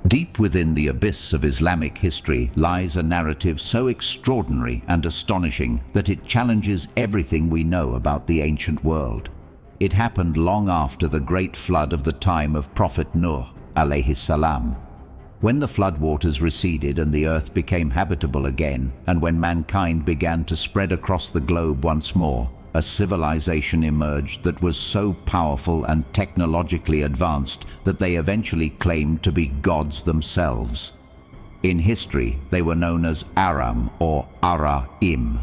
Deep within the abyss of Islamic history lies a narrative so extraordinary and astonishing that it challenges everything we know about the ancient world. It happened long after the great flood of the time of Prophet Nuh, alayhi salam. When the floodwaters receded and the earth became habitable again, and when mankind began to spread across the globe once more, a civilization emerged that was so powerful and technologically advanced that they eventually claimed to be gods themselves. In history, they were known as Arām or Ar-Rameem.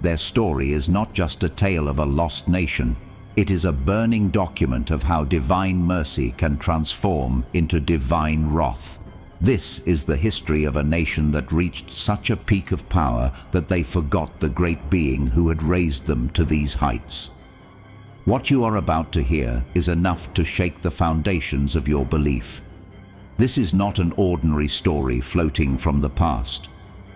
Their story is not just a tale of a lost nation, it is a burning document of how divine mercy can transform into divine wrath. This is the history of a nation that reached such a peak of power that they forgot the great being who had raised them to these heights. What you are about to hear is enough to shake the foundations of your belief. This is not an ordinary story floating from the past.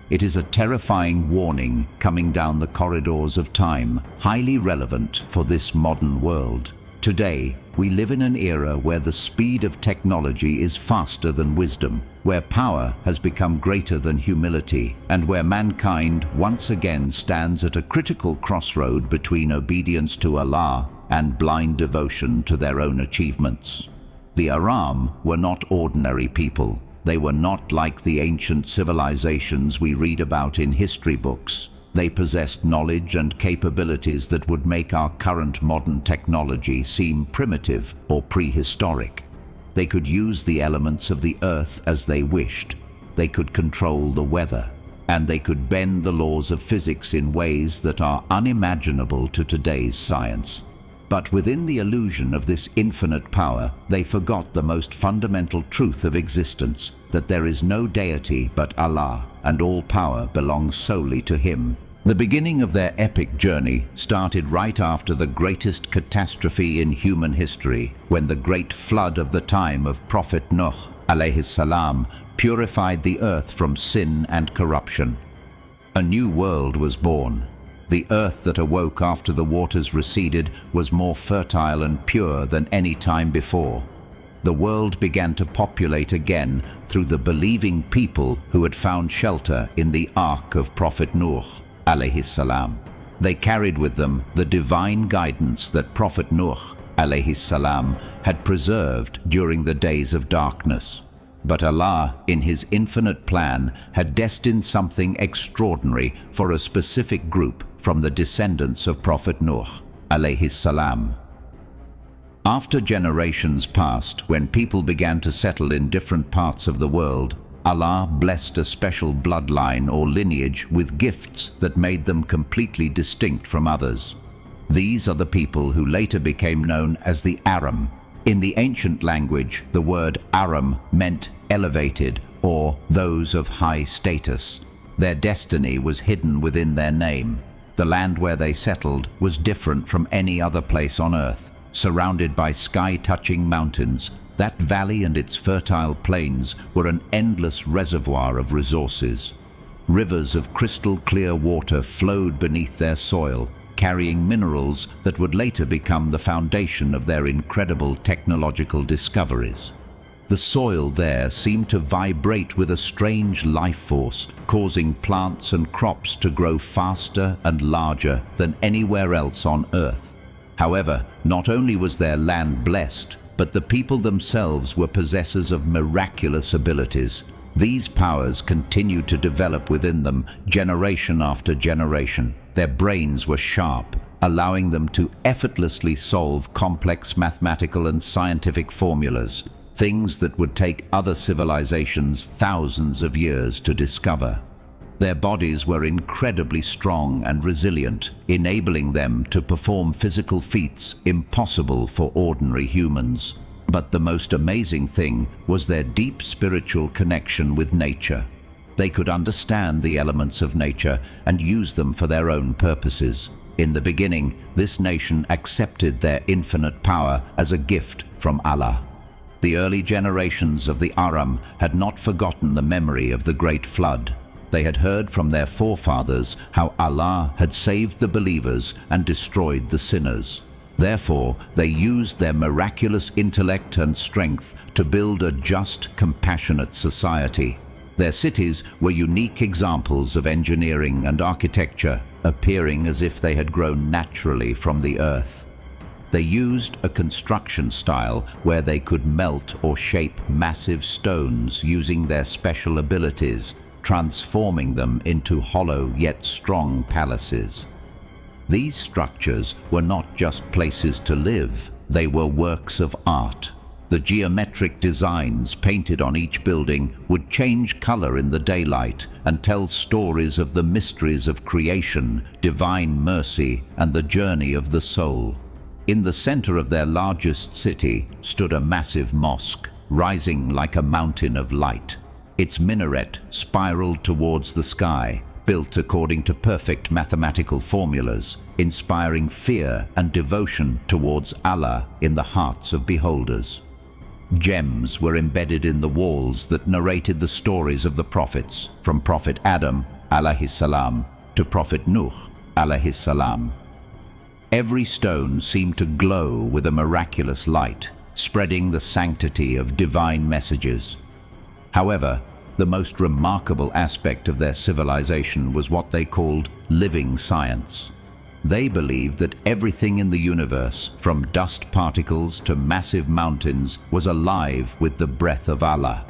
It is a terrifying warning coming down the corridors of time, highly relevant for this modern world. Today, we live in an era where the speed of technology is faster than wisdom, where power has become greater than humility, and where mankind once again stands at a critical crossroad between obedience to Allah and blind devotion to their own achievements. The Arām were not ordinary people. They were not like the ancient civilizations we read about in history books. They possessed knowledge and capabilities that would make our current modern technology seem primitive or prehistoric. They could use the elements of the earth as they wished. They could control the weather, and they could bend the laws of physics in ways that are unimaginable to today's science. But within the illusion of this infinite power, they forgot the most fundamental truth of existence, that there is no deity but Allah, and all power belongs solely to Him. The beginning of their epic journey started right after the greatest catastrophe in human history, when the great flood of the time of Prophet Nuh, alayhi salam, purified the earth from sin and corruption. A new world was born. The earth that awoke after the waters receded was more fertile and pure than any time before. The world began to populate again through the believing people who had found shelter in the ark of Prophet Nuh, alayhi salam. They carried with them the divine guidance that Prophet Nuh, alayhi salam, had preserved during the days of darkness. But Allah, in His infinite plan, had destined something extraordinary for a specific group from the descendants of Prophet Nuh, alayhi salam. After generations passed, when people began to settle in different parts of the world, Allah blessed a special bloodline or lineage with gifts that made them completely distinct from others. These are the people who later became known as the Arām. In the ancient language, the word Arām meant elevated or those of high status. Their destiny was hidden within their name. The land where they settled was different from any other place on earth. Surrounded by sky-touching mountains, that valley and its fertile plains were an endless reservoir of resources. Rivers of crystal-clear water flowed beneath their soil, carrying minerals that would later become the foundation of their incredible technological discoveries. The soil there seemed to vibrate with a strange life force, causing plants and crops to grow faster and larger than anywhere else on Earth. However, not only was their land blessed, but the people themselves were possessors of miraculous abilities. These powers continued to develop within them generation after generation. Their brains were sharp, allowing them to effortlessly solve complex mathematical and scientific formulas, things that would take other civilizations thousands of years to discover. Their bodies were incredibly strong and resilient, enabling them to perform physical feats impossible for ordinary humans. But the most amazing thing was their deep spiritual connection with nature. They could understand the elements of nature and use them for their own purposes. In the beginning, this nation accepted their infinite power as a gift from Allah. The early generations of the Arām had not forgotten the memory of the great flood. They had heard from their forefathers how Allah had saved the believers and destroyed the sinners. Therefore, they used their miraculous intellect and strength to build a just, compassionate society. Their cities were unique examples of engineering and architecture, appearing as if they had grown naturally from the earth. They used a construction style where they could melt or shape massive stones using their special abilities, transforming them into hollow yet strong palaces. These structures were not just places to live, they were works of art. The geometric designs painted on each building would change color in the daylight and tell stories of the mysteries of creation, divine mercy, and the journey of the soul. In the center of their largest city stood a massive mosque, rising like a mountain of light. Its minaret spiraled towards the sky, built according to perfect mathematical formulas, inspiring fear and devotion towards Allah in the hearts of beholders. Gems were embedded in the walls that narrated the stories of the prophets, from Prophet Adam alayhi salam to Prophet Nuh alayhi salam. Every stone seemed to glow with a miraculous light, spreading the sanctity of divine messages. However, the most remarkable aspect of their civilization was what they called living science. They believed that everything in the universe, from dust particles to massive mountains, was alive with the breath of Allah.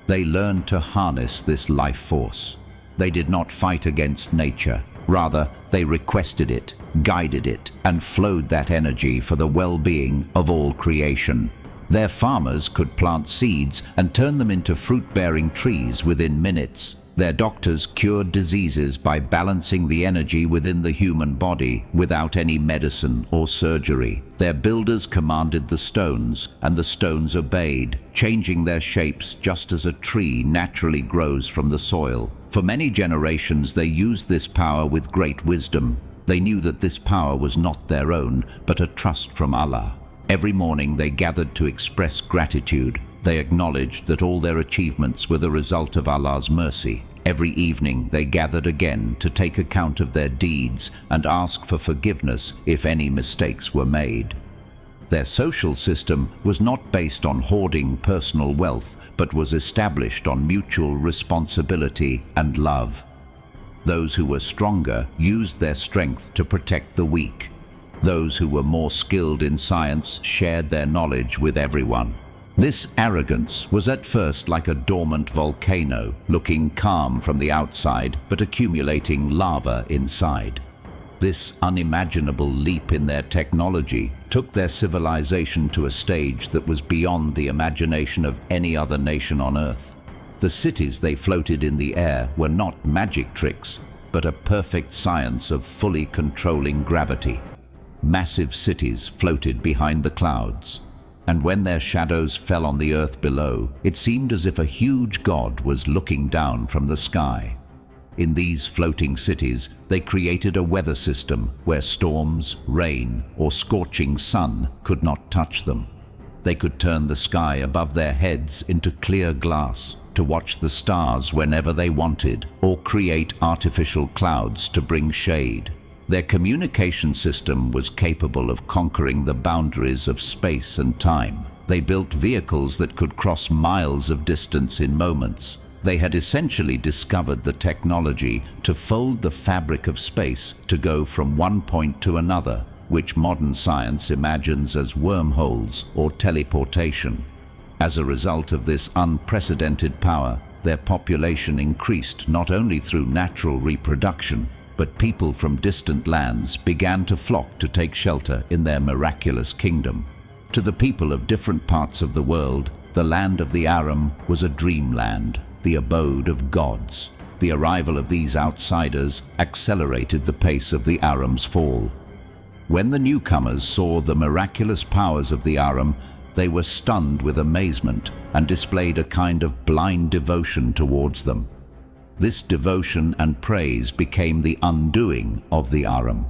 They learned to harness this life force. They did not fight against nature. Rather, they requested it, guided it, and flowed that energy for the well-being of all creation. Their farmers could plant seeds and turn them into fruit-bearing trees within minutes. Their doctors cured diseases by balancing the energy within the human body without any medicine or surgery. Their builders commanded the stones, and the stones obeyed, changing their shapes just as a tree naturally grows from the soil. For many generations they used this power with great wisdom. They knew that this power was not their own, but a trust from Allah. Every morning they gathered to express gratitude. They acknowledged that all their achievements were the result of Allah's mercy. Every evening they gathered again to take account of their deeds and ask for forgiveness if any mistakes were made. Their social system was not based on hoarding personal wealth, but was established on mutual responsibility and love. Those who were stronger used their strength to protect the weak. Those who were more skilled in science shared their knowledge with everyone. This arrogance was at first like a dormant volcano, looking calm from the outside but accumulating lava inside. This unimaginable leap in their technology took their civilization to a stage that was beyond the imagination of any other nation on Earth. The cities they floated in the air were not magic tricks, but a perfect science of fully controlling gravity. Massive cities floated behind the clouds, and when their shadows fell on the earth below, it seemed as if a huge god was looking down from the sky. In these floating cities, they created a weather system where storms, rain, or scorching sun could not touch them. They could turn the sky above their heads into clear glass to watch the stars whenever they wanted, or create artificial clouds to bring shade. Their communication system was capable of conquering the boundaries of space and time. They built vehicles that could cross miles of distance in moments. They had essentially discovered the technology to fold the fabric of space to go from one point to another, which modern science imagines as wormholes or teleportation. As a result of this unprecedented power, their population increased not only through natural reproduction, but people from distant lands began to flock to take shelter in their miraculous kingdom. To the people of different parts of the world, the land of the Arām was a dreamland, the abode of gods. The arrival of these outsiders accelerated the pace of the Aram's fall. When the newcomers saw the miraculous powers of the Arām, they were stunned with amazement and displayed a kind of blind devotion towards them. This devotion and praise became the undoing of the Arām.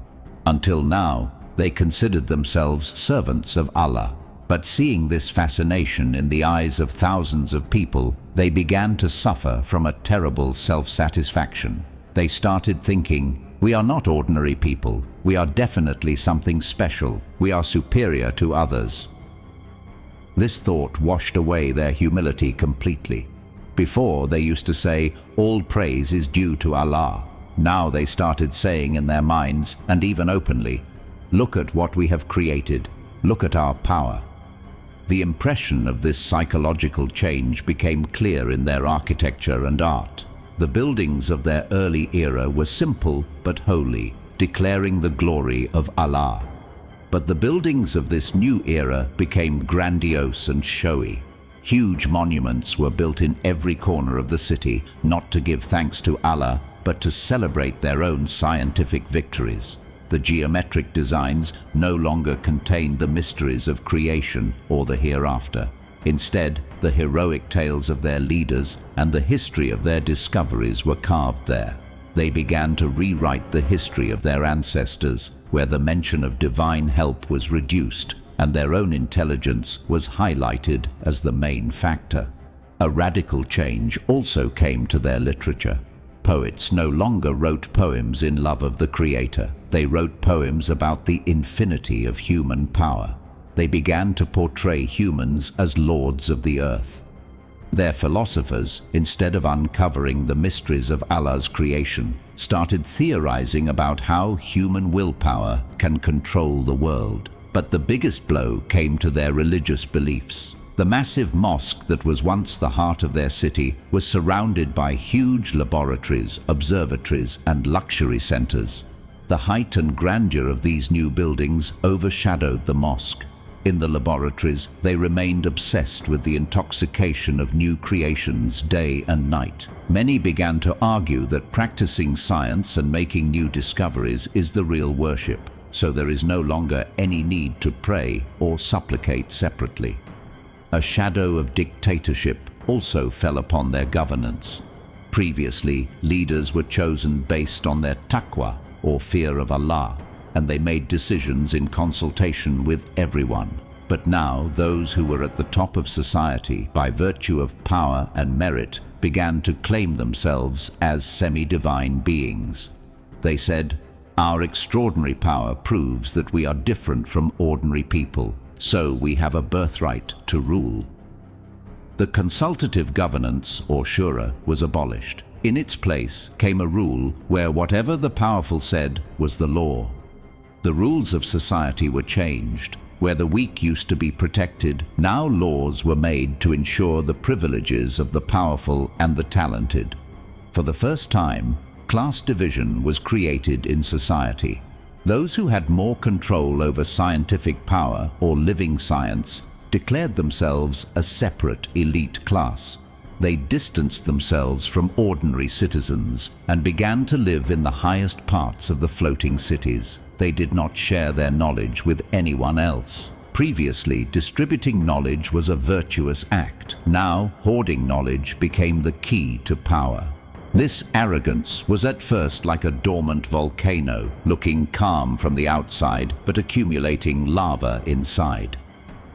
Until now, they considered themselves servants of Allah. But seeing this fascination in the eyes of thousands of people, they began to suffer from a terrible self-satisfaction. They started thinking, "We are not ordinary people. We are definitely something special. We are superior to others. This thought washed away their humility completely. Before, they used to say, all praise is due to Allah. Now they started saying in their minds, and even openly, look at what we have created. Look at our power. The impression of this psychological change became clear in their architecture and art. The buildings of their early era were simple but holy, declaring the glory of Allah. But the buildings of this new era became grandiose and showy. Huge monuments were built in every corner of the city, not to give thanks to Allah, but to celebrate their own scientific victories. The geometric designs no longer contained the mysteries of creation or the hereafter. Instead, the heroic tales of their leaders and the history of their discoveries were carved there. They began to rewrite the history of their ancestors, where the mention of divine help was reduced and their own intelligence was highlighted as the main factor. A radical change also came to their literature. Poets no longer wrote poems in love of the Creator. They wrote poems about the infinity of human power. They began to portray humans as lords of the earth. Their philosophers, instead of uncovering the mysteries of Allah's creation, started theorizing about how human willpower can control the world. But the biggest blow came to their religious beliefs. The massive mosque that was once the heart of their city was surrounded by huge laboratories, observatories, and luxury centers. The height and grandeur of these new buildings overshadowed the mosque. In the laboratories, they remained obsessed with the intoxication of new creations day and night. Many began to argue that practicing science and making new discoveries is the real worship, so there is no longer any need to pray or supplicate separately. A shadow of dictatorship also fell upon their governance. Previously, leaders were chosen based on their taqwa, or fear of Allah, and they made decisions in consultation with everyone. But now, those who were at the top of society, by virtue of power and merit, began to claim themselves as semi-divine beings. They said, "Our extraordinary power proves that we are different from ordinary people, so we have a birthright to rule." The consultative governance, or shura, was abolished. In its place came a rule where whatever the powerful said was the law. The rules of society were changed. Where the weak used to be protected, now laws were made to ensure the privileges of the powerful and the talented. For the first time, class division was created in society. Those who had more control over scientific power or living science declared themselves a separate elite class. They distanced themselves from ordinary citizens and began to live in the highest parts of the floating cities. They did not share their knowledge with anyone else. Previously, distributing knowledge was a virtuous act. Now, hoarding knowledge became the key to power. This arrogance was at first like a dormant volcano, looking calm from the outside, but accumulating lava inside.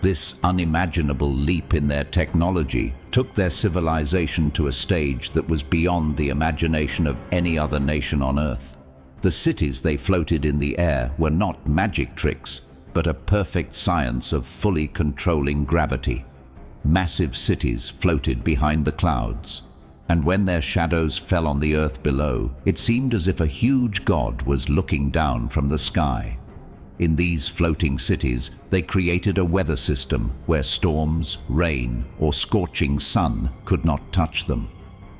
This unimaginable leap in their technology took their civilization to a stage that was beyond the imagination of any other nation on Earth. The cities they floated in the air were not magic tricks, but a perfect science of fully controlling gravity. Massive cities floated behind the clouds, and when their shadows fell on the earth below, it seemed as if a huge god was looking down from the sky. In these floating cities, they created a weather system where storms, rain, or scorching sun could not touch them.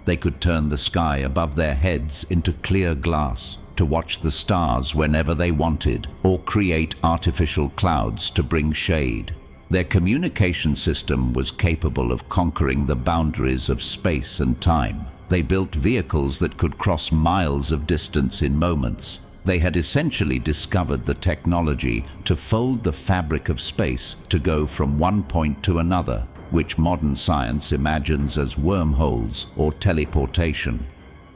They could turn the sky above their heads into clear glass to watch the stars whenever they wanted, or create artificial clouds to bring shade. Their communication system was capable of conquering the boundaries of space and time. They built vehicles that could cross miles of distance in moments. They had essentially discovered the technology to fold the fabric of space to go from one point to another, which modern science imagines as wormholes or teleportation.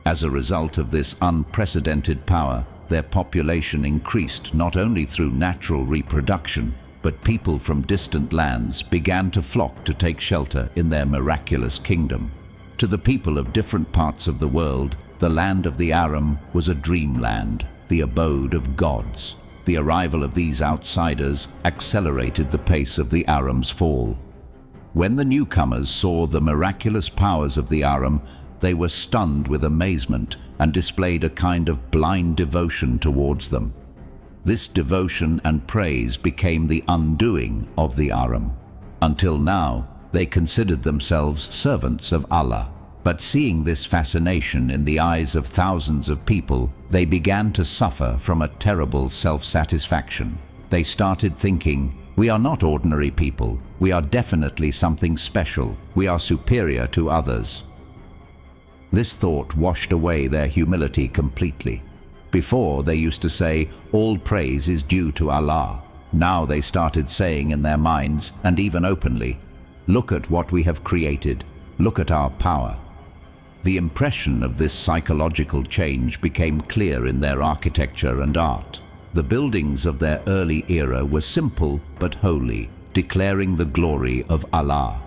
As a result of this unprecedented power, their population increased not only through natural reproduction, but people from distant lands began to flock to take shelter in their miraculous kingdom. To the people of different parts of the world, the land of the Arām was a dreamland, the abode of gods. The arrival of these outsiders accelerated the pace of the Aram's fall. When the newcomers saw the miraculous powers of the Aram, they were stunned with amazement and displayed a kind of blind devotion towards them. This devotion and praise became the undoing of the Aram. Until now, they considered themselves servants of Allah. But seeing this fascination in the eyes of thousands of people, they began to suffer from a terrible self-satisfaction. They started thinking, "We are not ordinary people. We are definitely something special. We are superior to others." This thought washed away their humility completely. Before, they used to say, "All praise is due to Allah." Now they started saying in their minds, and even openly, "Look at what we have created. Look at our power." The impression of this psychological change became clear in their architecture and art. The buildings of their early era were simple but holy, declaring the glory of Allah.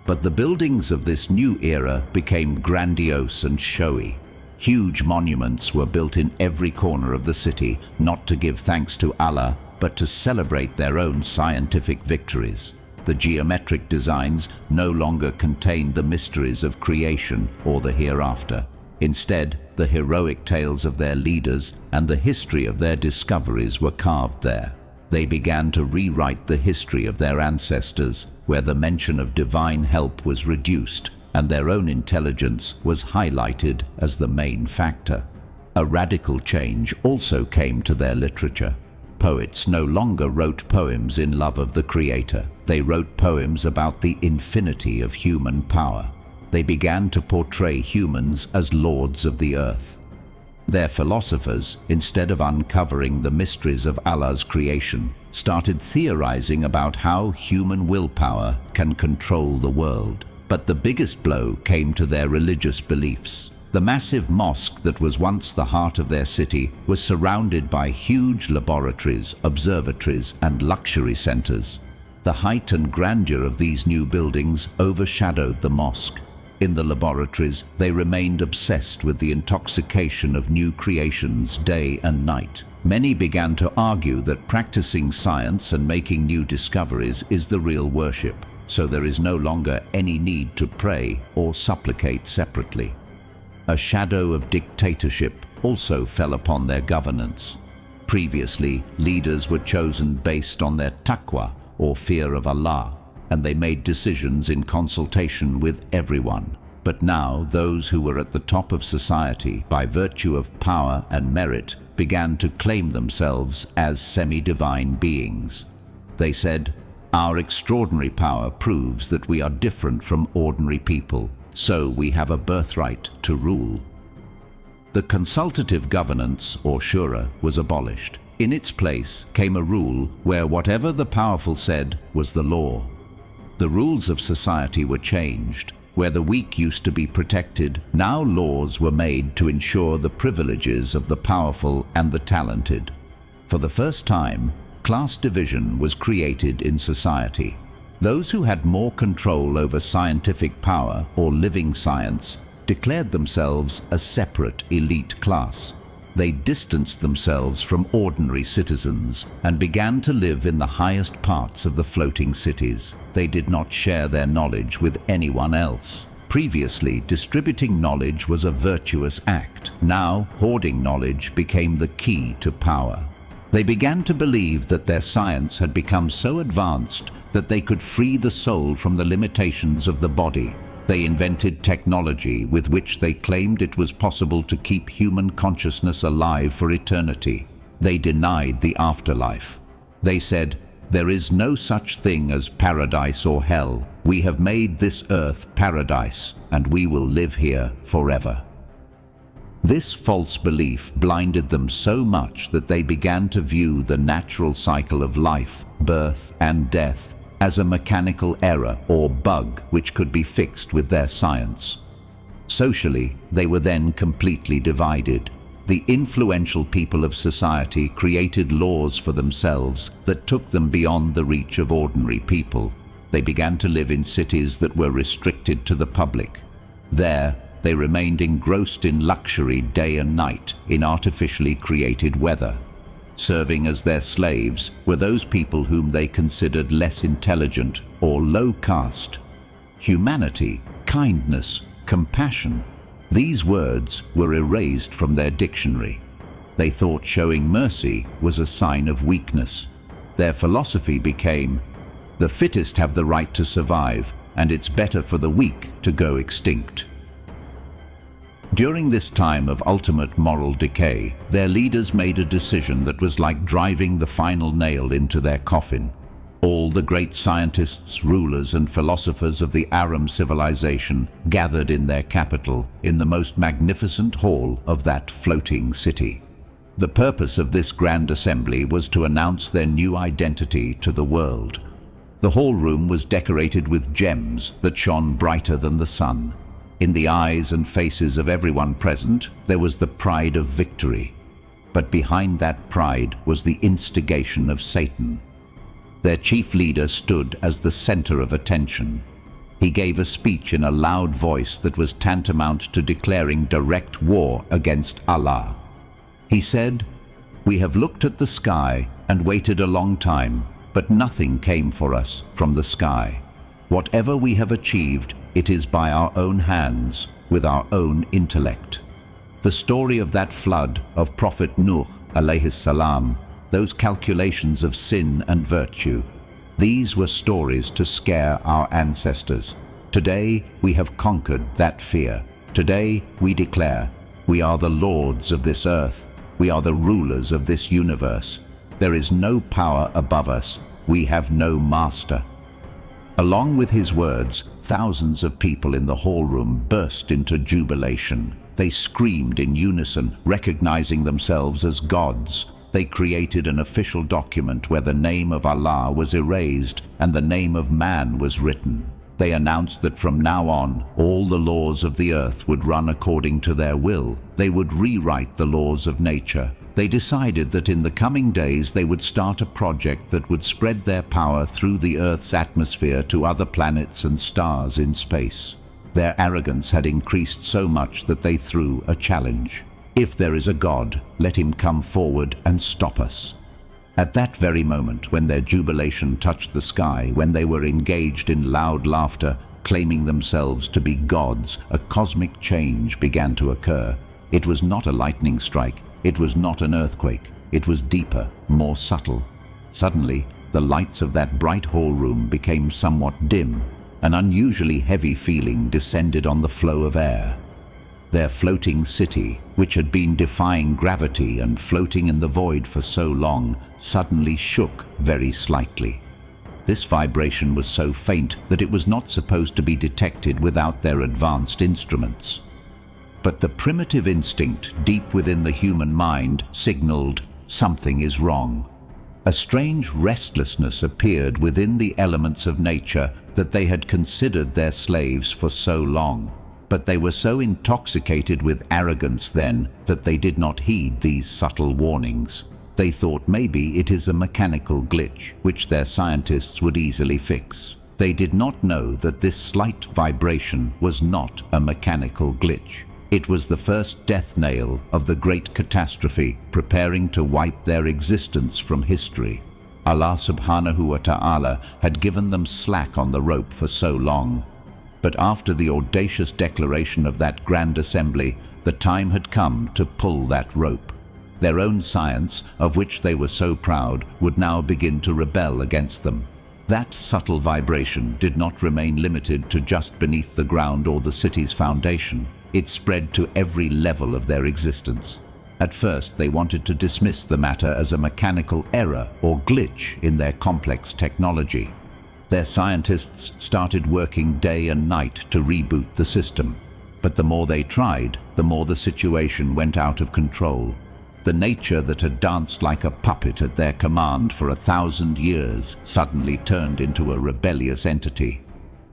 But the buildings of this new era became grandiose and showy. Huge monuments were built in every corner of the city, not to give thanks to Allah, but to celebrate their own scientific victories. The geometric designs no longer contained the mysteries of creation or the hereafter. Instead, the heroic tales of their leaders and the history of their discoveries were carved there. They began to rewrite the history of their ancestors, where the mention of divine help was reduced and their own intelligence was highlighted as the main factor. A radical change also came to their literature. Poets no longer wrote poems in love of the Creator. They wrote poems about the infinity of human power. They began to portray humans as lords of the earth. Their philosophers, instead of uncovering the mysteries of Allah's creation, started theorizing about how human willpower can control the world. But the biggest blow came to their religious beliefs. The massive mosque that was once the heart of their city was surrounded by huge laboratories, observatories, and luxury centers. The height and grandeur of these new buildings overshadowed the mosque. In the laboratories, they remained obsessed with the intoxication of new creations day and night. Many began to argue that practicing science and making new discoveries is the real worship, so there is no longer any need to pray or supplicate separately. A shadow of dictatorship also fell upon their governance. Previously, leaders were chosen based on their taqwa, or fear of Allah, and they made decisions in consultation with everyone. But now, those who were at the top of society, by virtue of power and merit, began to claim themselves as semi-divine beings. They said, "Our extraordinary power proves that we are different from ordinary people, so we have a birthright to rule." The consultative governance, or shura, was abolished. In its place came a rule where whatever the powerful said was the law. The rules of society were changed. Where the weak used to be protected, now laws were made to ensure the privileges of the powerful and the talented. For the first time, class division was created in society. Those who had more control over scientific power or living science declared themselves a separate elite class. They distanced themselves from ordinary citizens and began to live in the highest parts of the floating cities. They did not share their knowledge with anyone else. Previously, distributing knowledge was a virtuous act. Now, hoarding knowledge became the key to power. They began to believe that their science had become so advanced that they could free the soul from the limitations of the body. They invented technology with which they claimed it was possible to keep human consciousness alive for eternity. They denied the afterlife. They said, "There is no such thing as paradise or hell. We have made this earth paradise, and we will live here forever." This false belief blinded them so much that they began to view the natural cycle of life, birth and death, as a mechanical error or bug which could be fixed with their science. Socially, they were then completely divided. The influential people of society created laws for themselves that took them beyond the reach of ordinary people. They began to live in cities that were restricted to the public. There, they remained engrossed in luxury day and night, in artificially created weather. Serving as their slaves were those people whom they considered less intelligent or low caste. Humanity, kindness, compassion, these words were erased from their dictionary. They thought showing mercy was a sign of weakness. Their philosophy became, the fittest have the right to survive, and it's better for the weak to go extinct. During this time of ultimate moral decay, their leaders made a decision that was like driving the final nail into their coffin. All the great scientists, rulers and philosophers of the Arām civilization gathered in their capital, in the most magnificent hall of that floating city. The purpose of this grand assembly was to announce their new identity to the world. The hall room was decorated with gems that shone brighter than the sun. In the eyes and faces of everyone present, there was the pride of victory. But behind that pride was the instigation of Satan. Their chief leader stood as the center of attention. He gave a speech in a loud voice that was tantamount to declaring direct war against Allah. He said, "We have looked at the sky and waited a long time, but nothing came for us from the sky. Whatever we have achieved, it is by our own hands, with our own intellect." The story of that flood of Prophet Nuh alayhi salam, those calculations of sin and virtue, these were stories to scare our ancestors. Today we have conquered that fear. Today we declare, we are the lords of this earth. We are the rulers of this universe. There is no power above us. We have no master. Along with his words, thousands of people in the hall room burst into jubilation. They screamed in unison, recognizing themselves as gods. They created an official document where the name of Allah was erased and the name of man was written. They announced that from now on, all the laws of the earth would run according to their will. They would rewrite the laws of nature. They decided that in the coming days they would start a project that would spread their power through the Earth's atmosphere to other planets and stars in space. Their arrogance had increased so much that they threw a challenge. If there is a God, let him come forward and stop us. At that very moment, when their jubilation touched the sky, when they were engaged in loud laughter, claiming themselves to be gods, a cosmic change began to occur. It was not a lightning strike. It was not an earthquake. It was deeper, more subtle. Suddenly, the lights of that bright hall room became somewhat dim. An unusually heavy feeling descended on the flow of air. Their floating city, which had been defying gravity and floating in the void for so long, suddenly shook very slightly. This vibration was so faint that it was not supposed to be detected without their advanced instruments. But the primitive instinct deep within the human mind signaled something is wrong. A strange restlessness appeared within the elements of nature that they had considered their slaves for so long. But they were so intoxicated with arrogance then that they did not heed these subtle warnings. They thought maybe it is a mechanical glitch, which their scientists would easily fix. They did not know that this slight vibration was not a mechanical glitch. It was the first death nail of the great catastrophe preparing to wipe their existence from history. Allah subhanahu wa ta'ala had given them slack on the rope for so long. But after the audacious declaration of that grand assembly, the time had come to pull that rope. Their own science, of which they were so proud, would now begin to rebel against them. That subtle vibration did not remain limited to just beneath the ground or the city's foundation. It spread to every level of their existence. At first, they wanted to dismiss the matter as a mechanical error or glitch in their complex technology. Their scientists started working day and night to reboot the system. But the more they tried, the more the situation went out of control. The nature that had danced like a puppet at their command for 1,000 years suddenly turned into a rebellious entity.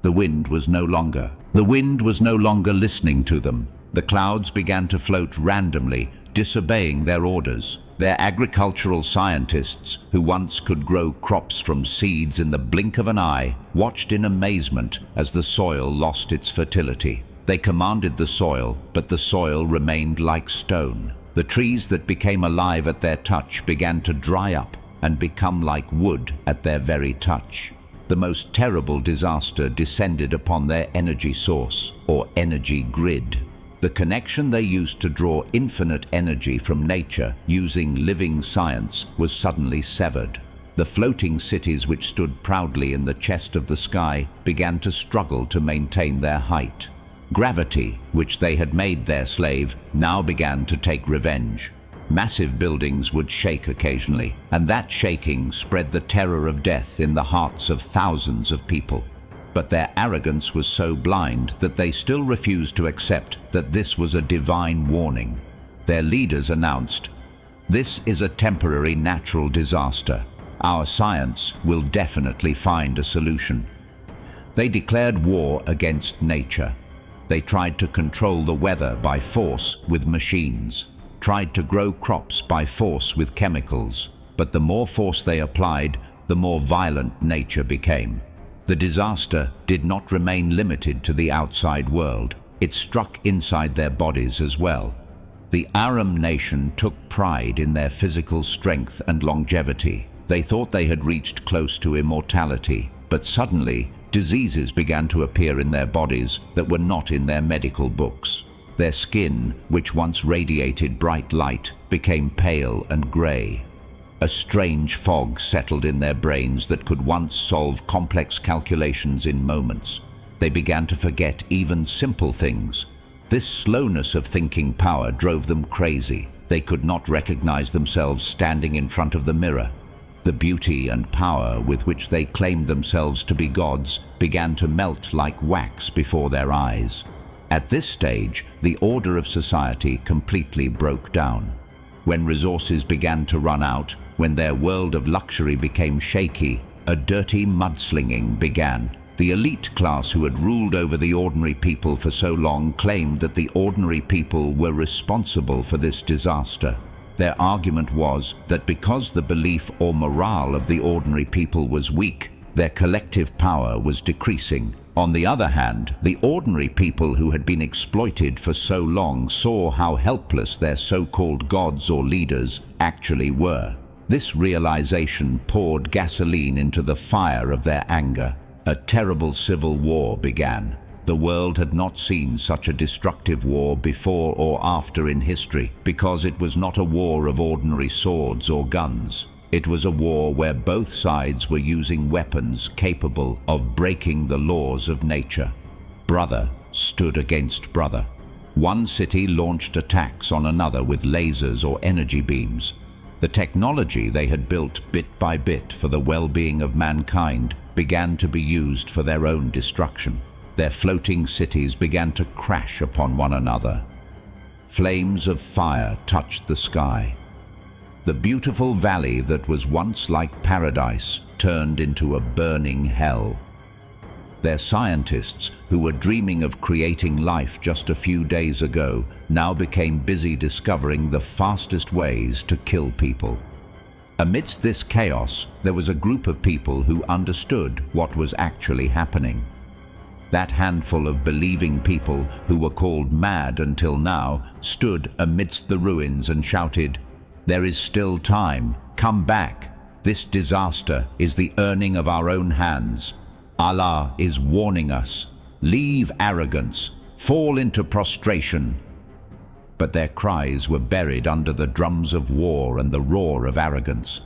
The wind was no longer listening to them. The clouds began to float randomly, disobeying their orders. Their agricultural scientists, who once could grow crops from seeds in the blink of an eye, watched in amazement as the soil lost its fertility. They commanded the soil, but the soil remained like stone. The trees that became alive at their touch began to dry up and become like wood at their very touch. The most terrible disaster descended upon their energy source, or energy grid. The connection they used to draw infinite energy from nature using living science was suddenly severed. The floating cities which stood proudly in the chest of the sky began to struggle to maintain their height. Gravity, which they had made their slave, now began to take revenge. Massive buildings would shake occasionally, and that shaking spread the terror of death in the hearts of thousands of people. But their arrogance was so blind that they still refused to accept that this was a divine warning. Their leaders announced, "This is a temporary natural disaster. Our science will definitely find a solution." They declared war against nature. They tried to control the weather by force with machines, tried to grow crops by force with chemicals, but the more force they applied, the more violent nature became. The disaster did not remain limited to the outside world. It struck inside their bodies as well. The Arām nation took pride in their physical strength and longevity. They thought they had reached close to immortality, but suddenly diseases began to appear in their bodies that were not in their medical books. Their skin, which once radiated bright light, became pale and grey. A strange fog settled in their brains that could once solve complex calculations in moments. They began to forget even simple things. This slowness of thinking power drove them crazy. They could not recognize themselves standing in front of the mirror. The beauty and power with which they claimed themselves to be gods began to melt like wax before their eyes. At this stage, the order of society completely broke down. When resources began to run out, when their world of luxury became shaky, a dirty mudslinging began. The elite class who had ruled over the ordinary people for so long claimed that the ordinary people were responsible for this disaster. Their argument was that because the belief or morale of the ordinary people was weak, their collective power was decreasing. On the other hand, the ordinary people who had been exploited for so long saw how helpless their so-called gods or leaders actually were. This realization poured gasoline into the fire of their anger. A terrible civil war began. The world had not seen such a destructive war before or after in history, because it was not a war of ordinary swords or guns. It was a war where both sides were using weapons capable of breaking the laws of nature. Brother stood against brother. One city launched attacks on another with lasers or energy beams. The technology they had built bit by bit for the well-being of mankind began to be used for their own destruction. Their floating cities began to crash upon one another. Flames of fire touched the sky. The beautiful valley that was once like paradise turned into a burning hell. Their scientists, who were dreaming of creating life just a few days ago, now became busy discovering the fastest ways to kill people. Amidst this chaos, there was a group of people who understood what was actually happening. That handful of believing people, who were called mad until now, stood amidst the ruins and shouted, "There is still time. Come back. This disaster is the earning of our own hands. Allah is warning us. Leave arrogance. Fall into prostration." But their cries were buried under the drums of war and the roar of arrogance.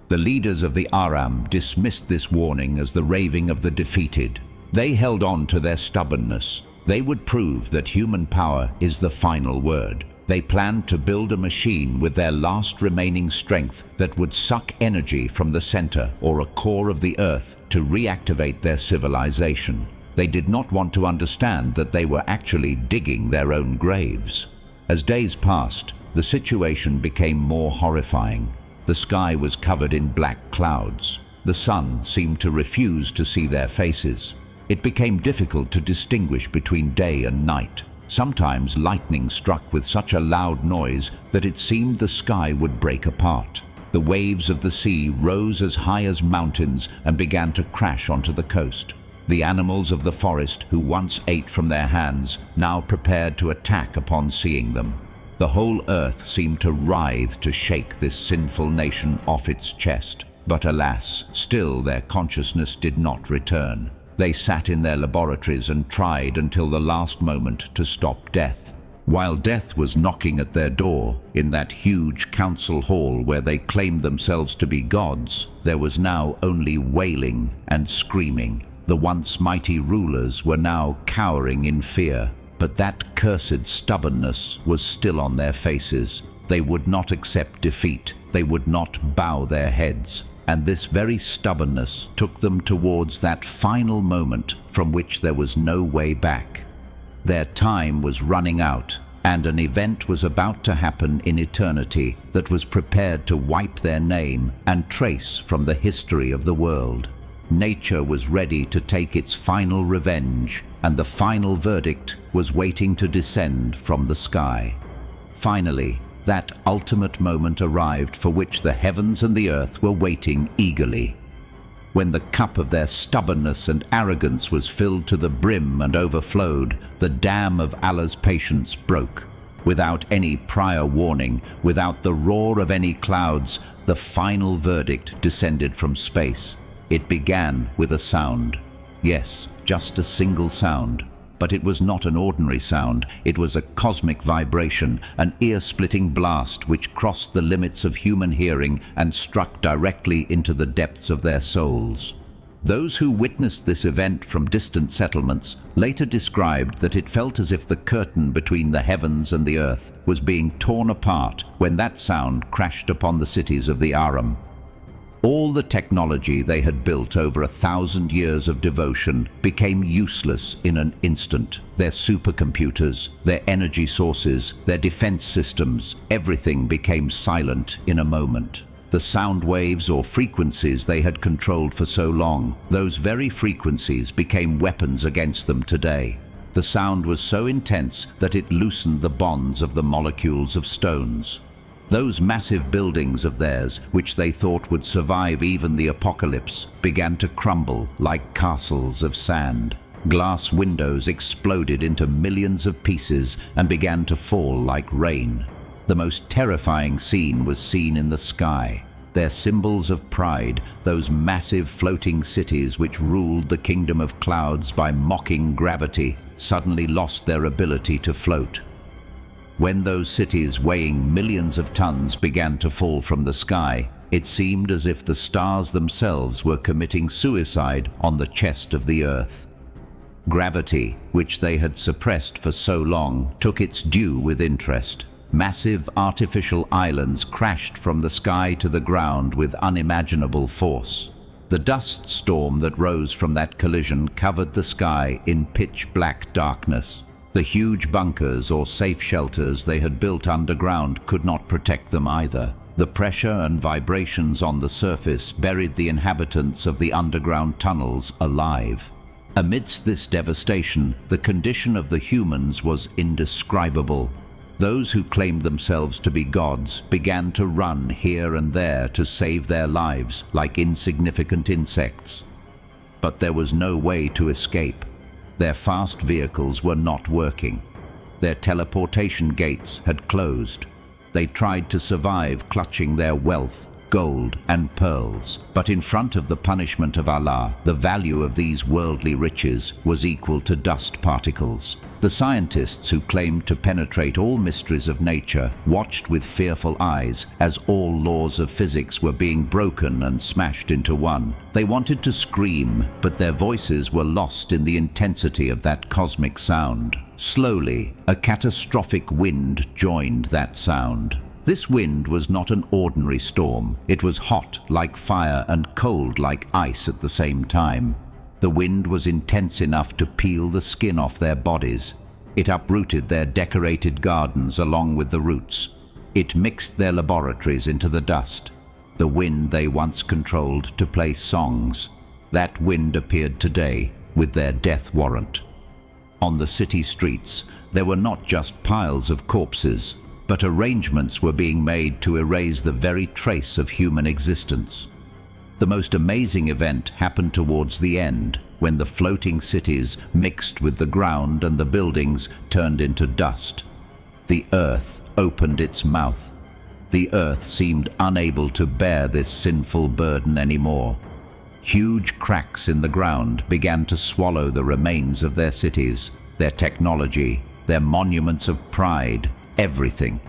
The leaders of the Arām dismissed this warning as the raving of the defeated. They held on to their stubbornness. They would prove that human power is the final word. They planned to build a machine with their last remaining strength that would suck energy from the center or a core of the earth to reactivate their civilization. They did not want to understand that they were actually digging their own graves. As days passed, the situation became more horrifying. The sky was covered in black clouds. The sun seemed to refuse to see their faces. It became difficult to distinguish between day and night. Sometimes lightning struck with such a loud noise that it seemed the sky would break apart. The waves of the sea rose as high as mountains and began to crash onto the coast. The animals of the forest, who once ate from their hands, now prepared to attack upon seeing them. The whole earth seemed to writhe to shake this sinful nation off its chest. But alas, still their consciousness did not return. They sat in their laboratories and tried until the last moment to stop death. While death was knocking at their door, in that huge council hall where they claimed themselves to be gods, there was now only wailing and screaming. The once mighty rulers were now cowering in fear, but that cursed stubbornness was still on their faces. They would not accept defeat. They would not bow their heads. And this very stubbornness took them towards that final moment from which there was no way back. Their time was running out, and an event was about to happen in eternity that was prepared to wipe their name and trace from the history of the world. Nature was ready to take its final revenge, and the final verdict was waiting to descend from the sky. Finally, that ultimate moment arrived for which the heavens and the earth were waiting eagerly. When the cup of their stubbornness and arrogance was filled to the brim and overflowed, the dam of Allah's patience broke. Without any prior warning, without the roar of any clouds, the final verdict descended from space. It began with a sound. Yes, just a single sound. But it was not an ordinary sound. It was a cosmic vibration, an ear-splitting blast which crossed the limits of human hearing and struck directly into the depths of their souls. Those who witnessed this event from distant settlements later described that it felt as if the curtain between the heavens and the earth was being torn apart when that sound crashed upon the cities of the Arām. All the technology they had built over 1,000 years of devotion became useless in an instant. Their supercomputers, their energy sources, their defense systems, everything became silent in a moment. The sound waves or frequencies they had controlled for so long, those very frequencies became weapons against them today. The sound was so intense that it loosened the bonds of the molecules of stones. Those massive buildings of theirs, which they thought would survive even the apocalypse, began to crumble like castles of sand. Glass windows exploded into millions of pieces and began to fall like rain. The most terrifying scene was seen in the sky. Their symbols of pride, those massive floating cities which ruled the kingdom of clouds by mocking gravity, suddenly lost their ability to float. When those cities weighing millions of tons began to fall from the sky, it seemed as if the stars themselves were committing suicide on the chest of the earth. Gravity, which they had suppressed for so long, took its due with interest. Massive artificial islands crashed from the sky to the ground with unimaginable force. The dust storm that rose from that collision covered the sky in pitch-black darkness. The huge bunkers or safe shelters they had built underground could not protect them either. The pressure and vibrations on the surface buried the inhabitants of the underground tunnels alive. Amidst this devastation, the condition of the humans was indescribable. Those who claimed themselves to be gods began to run here and there to save their lives like insignificant insects. But there was no way to escape. Their fast vehicles were not working. Their teleportation gates had closed. They tried to survive clutching their wealth, gold and pearls. But in front of the punishment of Allah, the value of these worldly riches was equal to dust particles. The scientists who claimed to penetrate all mysteries of nature watched with fearful eyes as all laws of physics were being broken and smashed into one. They wanted to scream, but their voices were lost in the intensity of that cosmic sound. Slowly, a catastrophic wind joined that sound. This wind was not an ordinary storm. It was hot like fire and cold like ice at the same time. The wind was intense enough to peel the skin off their bodies. It uprooted their decorated gardens along with the roots. It mixed their laboratories into the dust. The wind they once controlled to play songs. That wind appeared today with their death warrant. On the city streets, there were not just piles of corpses, but arrangements were being made to erase the very trace of human existence. The most amazing event happened towards the end, when the floating cities mixed with the ground and the buildings turned into dust. The earth opened its mouth. The earth seemed unable to bear this sinful burden anymore. Huge cracks in the ground began to swallow the remains of their cities, their technology, their monuments of pride, everything.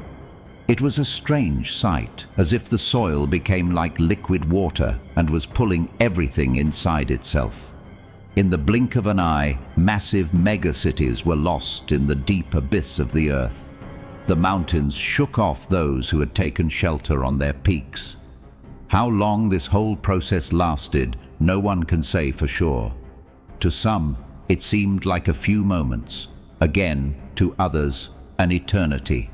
It was a strange sight, as if the soil became like liquid water and was pulling everything inside itself. In the blink of an eye, massive megacities were lost in the deep abyss of the earth. The mountains shook off those who had taken shelter on their peaks. How long this whole process lasted, no one can say for sure. To some, it seemed like a few moments. Again, to others, an eternity.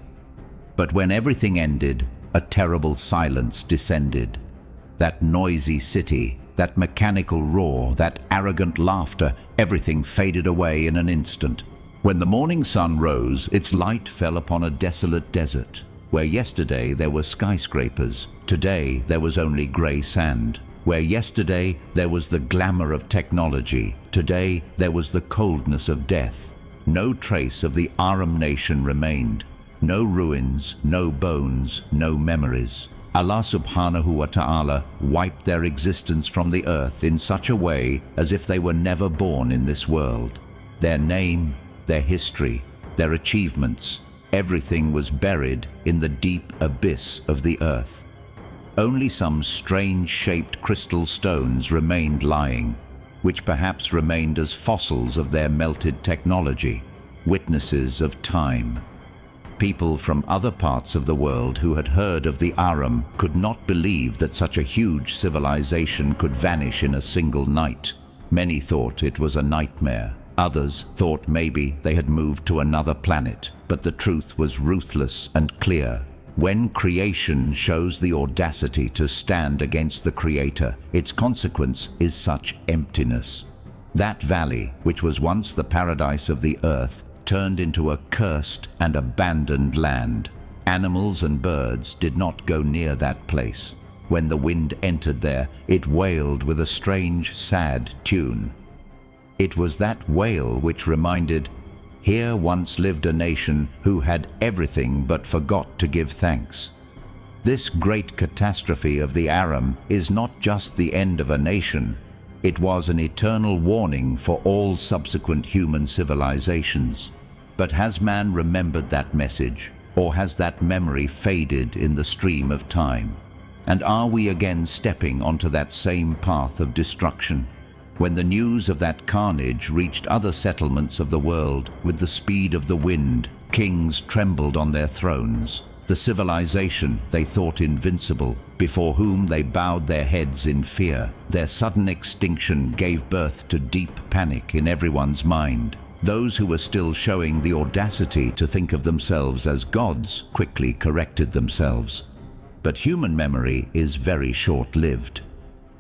But when everything ended, a terrible silence descended. That noisy city, that mechanical roar, that arrogant laughter, everything faded away in an instant. When the morning sun rose, its light fell upon a desolate desert, where yesterday there were skyscrapers, today there was only grey sand. Where yesterday there was the glamour of technology, today there was the coldness of death. No trace of the Arām nation remained. No ruins, no bones, no memories. Allah subhanahu wa ta'ala wiped their existence from the earth in such a way as if they were never born in this world. Their name, their history, their achievements, everything was buried in the deep abyss of the earth. Only some strange-shaped crystal stones remained lying, which perhaps remained as fossils of their melted technology, witnesses of time. People from other parts of the world who had heard of the Arām could not believe that such a huge civilization could vanish in a single night. Many thought it was a nightmare. Others thought maybe they had moved to another planet, but the truth was ruthless and clear. When creation shows the audacity to stand against the Creator, its consequence is such emptiness. That valley, which was once the paradise of the earth, turned into a cursed and abandoned land. Animals and birds did not go near that place. When the wind entered there, it wailed with a strange, sad tune. It was that wail which reminded, here once lived a nation who had everything but forgot to give thanks. This great catastrophe of the Arām is not just the end of a nation. It was an eternal warning for all subsequent human civilizations. But has man remembered that message, or has that memory faded in the stream of time? And are we again stepping onto that same path of destruction? When the news of that carnage reached other settlements of the world with the speed of the wind, kings trembled on their thrones. The civilization they thought invincible, before whom they bowed their heads in fear. Their sudden extinction gave birth to deep panic in everyone's mind. Those who were still showing the audacity to think of themselves as gods quickly corrected themselves. But human memory is very short-lived.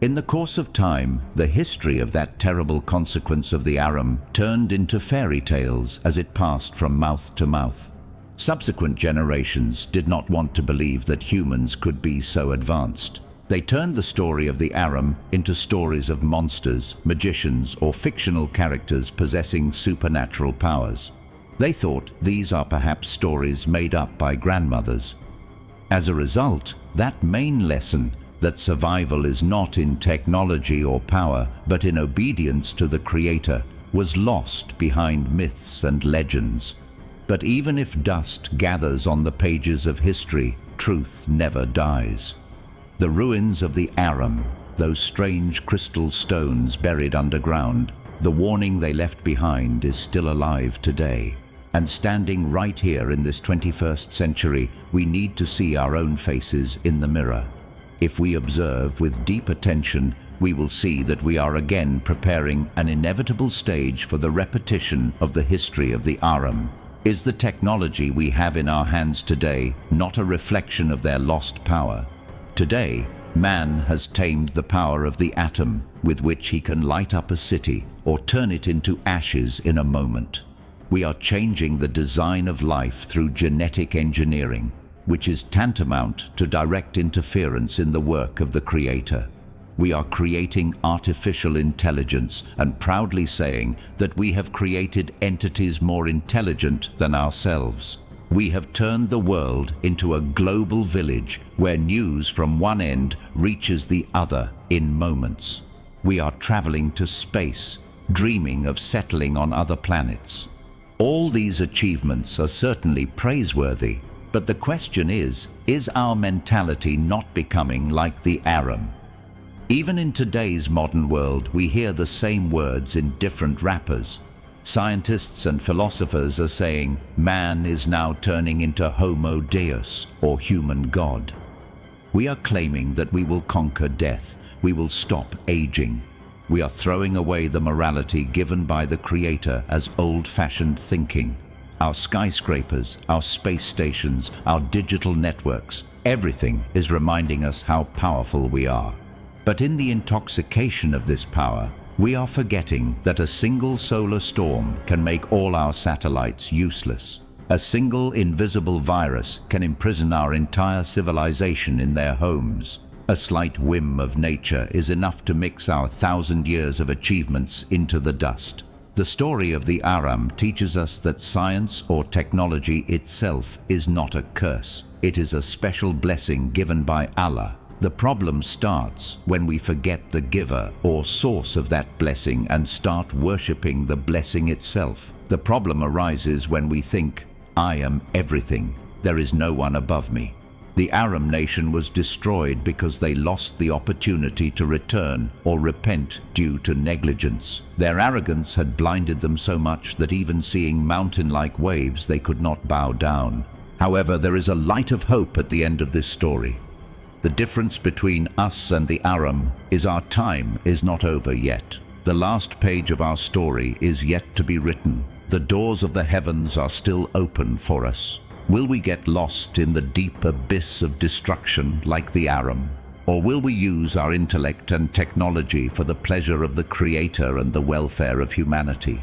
In the course of time, the history of that terrible consequence of the Arām turned into fairy tales as it passed from mouth to mouth. Subsequent generations did not want to believe that humans could be so advanced. They turned the story of the Arām into stories of monsters, magicians, or fictional characters possessing supernatural powers. They thought these are perhaps stories made up by grandmothers. As a result, that main lesson, that survival is not in technology or power, but in obedience to the Creator, was lost behind myths and legends. But even if dust gathers on the pages of history, truth never dies. The ruins of the Arām, those strange crystal stones buried underground, the warning they left behind is still alive today. And standing right here in this 21st century, we need to see our own faces in the mirror. If we observe with deep attention, we will see that we are again preparing an inevitable stage for the repetition of the history of the Arām. Is the technology we have in our hands today not a reflection of their lost power? Today, man has tamed the power of the atom, with which he can light up a city or turn it into ashes in a moment. We are changing the design of life through genetic engineering, which is tantamount to direct interference in the work of the Creator. We are creating artificial intelligence and proudly saying that we have created entities more intelligent than ourselves. We have turned the world into a global village where news from one end reaches the other in moments. We are traveling to space, dreaming of settling on other planets. All these achievements are certainly praiseworthy, but the question is our mentality not becoming like the Arām? Even in today's modern world, we hear the same words in different wrappers. Scientists and philosophers are saying man is now turning into Homo Deus, or human God. We are claiming that we will conquer death, we will stop aging. We are throwing away the morality given by the Creator as old-fashioned thinking. Our skyscrapers, our space stations, our digital networks, everything is reminding us how powerful we are. But in the intoxication of this power, we are forgetting that a single solar storm can make all our satellites useless. A single invisible virus can imprison our entire civilization in their homes. A slight whim of nature is enough to mix our 1,000 years of achievements into the dust. The story of the Arām teaches us that science or technology itself is not a curse. It is a special blessing given by Allah. The problem starts when we forget the giver or source of that blessing and start worshipping the blessing itself. The problem arises when we think, I am everything, there is no one above me. The Arām nation was destroyed because they lost the opportunity to return or repent due to negligence. Their arrogance had blinded them so much that even seeing mountain-like waves they could not bow down. However, there is a light of hope at the end of this story. The difference between us and the Arām is our time is not over yet. The last page of our story is yet to be written. The doors of the heavens are still open for us. Will we get lost in the deep abyss of destruction like the Arām? Or will we use our intellect and technology for the pleasure of the Creator and the welfare of humanity?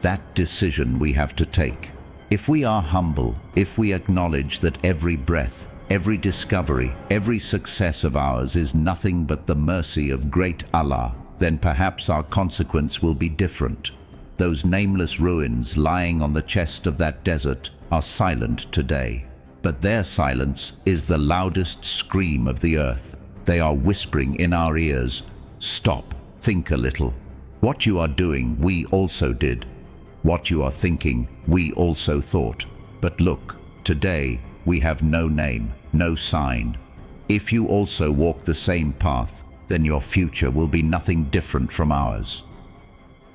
That decision we have to take. If we are humble, if we acknowledge that every breath, every discovery, every success of ours is nothing but the mercy of great Allah, then perhaps our consequence will be different. Those nameless ruins lying on the chest of that desert are silent today, but their silence is the loudest scream of the earth. They are whispering in our ears, stop, think a little. What you are doing, we also did. What you are thinking, we also thought. But look, today we have no name, no sign. If you also walk the same path, then your future will be nothing different from ours.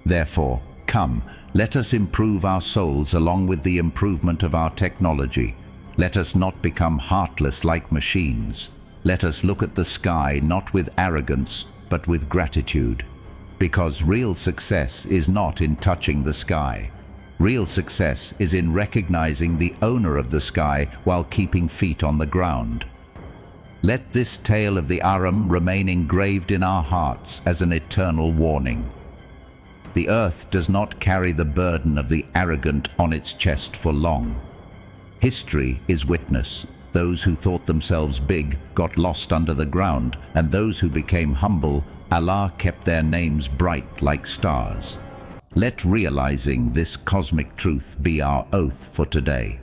Therefore, come, let us improve our souls along with the improvement of our technology. Let us not become heartless like machines. Let us look at the sky not with arrogance, but with gratitude. Because real success is not in touching the sky. Real success is in recognizing the owner of the sky while keeping feet on the ground. Let this tale of the Arām remain engraved in our hearts as an eternal warning. The earth does not carry the burden of the arrogant on its chest for long. History is witness. Those who thought themselves big got lost under the ground, and those who became humble, Allah kept their names bright like stars. Let realizing this cosmic truth be our oath for today.